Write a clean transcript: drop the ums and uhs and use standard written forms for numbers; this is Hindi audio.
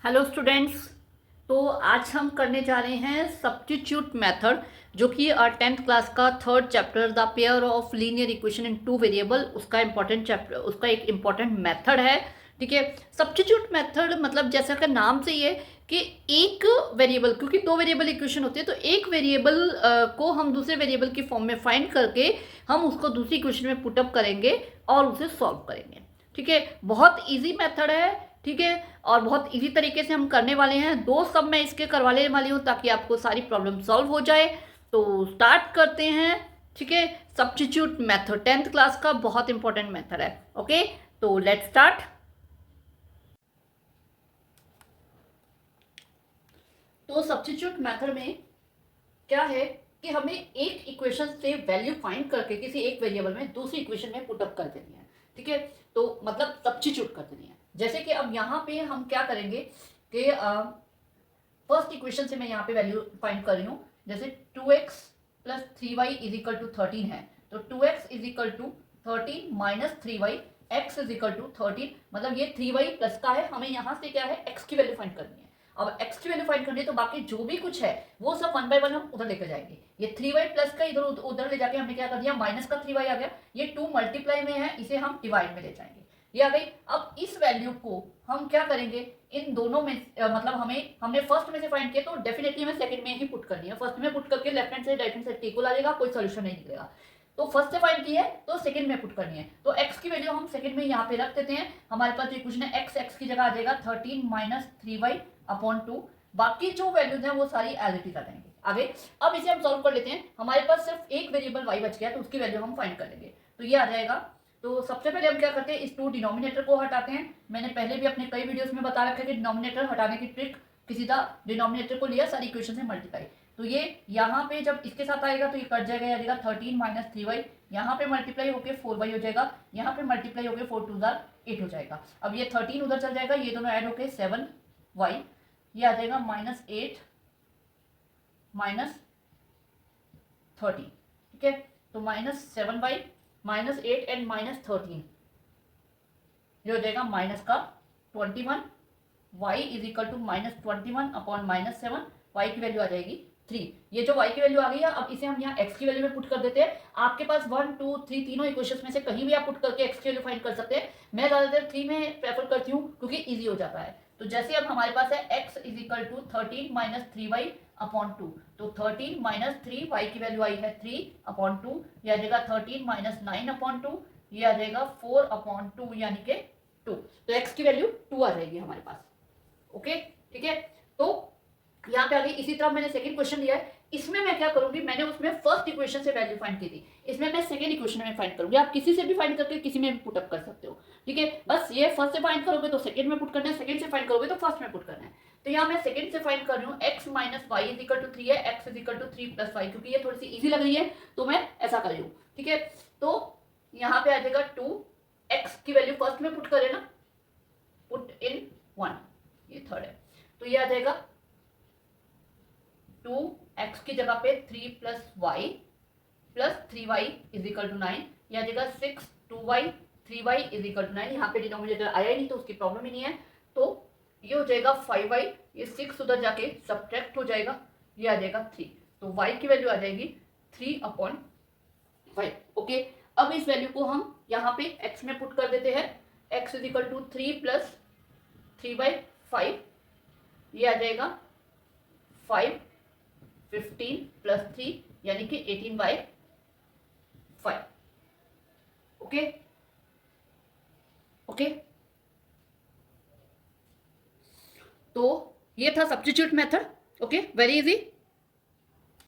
Hello students. तो आज हम करने जा रहे हैं सब्स्टिट्यूट मेथड, जो कि 10th क्लास का third chapter the pair of linear equation in two variable, उसका इंपॉर्टेंट चैप्टर, उसका एक इंपॉर्टेंट मेथड है। ठीक है। सब्स्टिट्यूट मेथड मतलब जैसा कि नाम से ये कि एक वेरिएबल, क्योंकि दो वेरिएबल इक्वेशन होती है तो एक वेरिएबल को हम दूसरे वेरिएबल की फॉर्म में फाइंड करके हम उसको दूसरी इक्वेशन में पुटअप करेंगे और उसे सॉल्व करेंगे। ठीक है। बहुत इजी मेथड है। ठीक है। और बहुत इजी तरीके से हम करने वाले हैं। दो सब मैं इसके करवा लेने वाली हूँ ताकि आपको सारी प्रॉब्लम सॉल्व हो जाए। तो स्टार्ट करते हैं। ठीक है। सब्स्टिट्यूट मेथड 10th क्लास का बहुत इंपॉर्टेंट मेथड है। ओके, तो लेट्स स्टार्ट। तो सब्स्टिट्यूट मेथड में क्या है कि हमें एक इक्वेशन से वैल्यू फाइंड करके किसी एक वेरिएबल में दूसरी इक्वेशन में पुटअप कर देनी है। ठीक है। तो मतलब सब्स्टिट्यूट कर देनी है। जैसे कि अब यहाँ पे हम क्या करेंगे कि फर्स्ट इक्वेशन से मैं यहाँ पे वैल्यू फाइंड कर रही हूँ। जैसे 2x plus 3y is equal to 13 है, तो 2x is equal to 13 minus 3y, x is equal to 13, मतलब ये 3y प्लस का है। हमें यहाँ से क्या है, x की वैल्यू फाइंड करनी है। अब x की वैल्यू फाइंड करनी है तो बाकी जो भी कुछ है वो सब वन बाय वन हम उधर लेकर जाएंगे। ये 3y प्लस का इधर उधर ले जाके हमने क्या कर दिया, माइनस का 3y आ गया। ये 2 मल्टीप्लाई में है, इसे हम डिवाइड में ले जाएंगे, ये आ गई। अब इस वैल्यू को हम क्या करेंगे, इन दोनों में मतलब हमने फर्स्ट में से फाइंड किया तो डेफिनेटली हमें सेकंड में ही पुट करनी है। फर्स्ट में पुट करके लेफ्ट हैंड से राइट हैंड साइड इक्वल आ जाएगा, कोई सोल्यूशन नहीं निकलेगा। तो फर्स्ट से फाइंड की है तो सेकंड में पुट करनी है। तो x की वैल्यू हम सेकंड में यहाँ पे रख देते हैं। हमारे पास जो इक्वेशन है x की जगह आ जाएगा 13 माइनस 3y अपॉन 2। बाकी जो वैल्यूज हैं वो सारी एज इट इज आ जाएंगे आगे। अब इसे हम सॉल्व कर लेते हैं। हमारे पास सिर्फ एक वेरिएबल y बच गया तो उसकी वैल्यू हम फाइंड कर लेंगे। तो ये आ जाएगा। तो सबसे पहले हम क्या करते हैं, इस 2 डिनोमिनेटर को हटाते हैं। मैंने पहले भी अपने कई वीडियोस में बता रखा है कि डिनोमिनेटर हटाने की ट्रिक कि सीधा डिनोमिनेटर को लिया, सारी इक्वेशन से मल्टीप्लाई। तो ये यहाँ पे जब इसके साथ आएगा तो ये कट जाएगा, आ जाएगा 13 माइनस 3y। यहाँ पे मल्टीप्लाई होकर 4y हो जाएगा, यहाँ पे मल्टीप्लाई होकर 4 2 8 हो जाएगा। अब ये 13 उधर चल जाएगा, ये दोनों ऐड होकर 7y, ये आ जाएगा माइनस 8 माइनस 13। ठीक है। तो minus 7y minus 8 and minus 13, ये हो जाएगा माइनस का 21। y is equal to minus 21 upon minus 7, y की वैल्यू आ जाएगी 3। ये जो y की वैल्यू आ गई है, अब इसे हम यहाँ x की वैल्यू में पुट कर देते हैं। आपके पास 1 2 3 तीनों इक्वेशंस में से कहीं भी आप पुट करके x की वैल्यू फाइंड कर सकते हैं। मैं ज्यादातर 3 में प्रेफर करती हूँ क्योंकि इजी हो जाता है। तो जैसे अब हमारे पास है x is equal to 13 minus 3y upon 2, तो 13 माइनस 3, y की वैल्यू आई है 3 अपॉन 2, ये आ जाएगा 13 माइनस 9 अपॉन 2, ये आ जाएगा 4 अपॉन 2 यानी कि 2। तो x की वैल्यू 2 आ जाएगी हमारे पास। ओके, ठीक है। तो यहाँ पे आ गई। इसी तरह मैंने सेकंड क्वेश्चन लिया है, इसमें मैं क्या करूंगी, मैंने उसमें फर्स्ट इक्वेशन से वैल्यू फाइंड की थी, इसमें मैं सेकंड इक्वेशन में फाइंड करूंगी। आप किसी से भी फाइंड करके किसी में भी पुटअप कर सकते हो। ठीक है। बस ये फर्स्ट से फाइंड करोगे तो सेकंड में पुट करना है, सेकंड से फाइंड करोगे तो फर्स्ट में पुट करना है। तो यहाँ मैं सेकंड से फाइंड कर रही हूँ, x minus y is equal to 3 है, x is equal to 3 plus y, क्योंकि ये थोड़ी सी इजी लग रही है तो मैं ऐसा कर रही हूँ। ठीक है। तो यहाँ पे आ जाएगा 2, x की वैल्यू फर्स्ट में पुट करे ना, पुट इन 1, ये थर्ड है, तो ये आ जाएगा 2x की जगह पे 3 plus y plus 3y is equal to 9, यह आ जाएगा 6 2y 3y is equal to 9। यहाँ पे डिनोमिनेटर आया ही नहीं तो उसकी प्रॉब्लम ही नहीं है। तो ये हो जाएगा 5y, ये 6 उधर जाके सब्ट्रैक्ट हो जाएगा, ये आ जाएगा 3। तो y की वैल्यू आ जाएगी 3 अपॉन 5। ओके। अब इस वैल्यू को हम यहाँ पे x में पुट कर देते हैं। x is equal to 3 plus 3/5, ये आ जाएगा 5 15 प्लस 3 यानी कि 18/5। Okay okay. तो ये था substitute method. Okay, very easy.